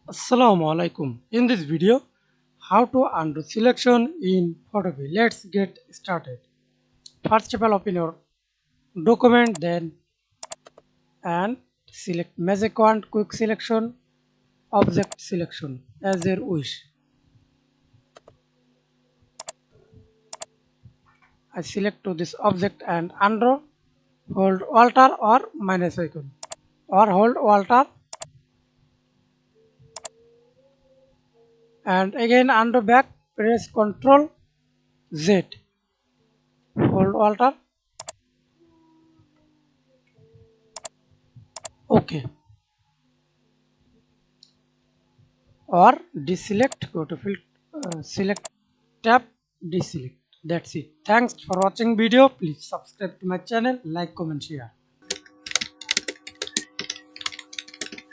Assalamu alaikum. In this video, how to undo selection in Photopea. Let's get started. First of all, open your document, then and select magic wand, quick selection, object selection as your wish. I select to this object and undo, hold Alt or minus icon, or hold Alt and again undo back, press Ctrl Z, hold Alt. OK. Or deselect, go to select tab, deselect. That's it. Thanks for watching video. Please subscribe to my channel, like, comment, share.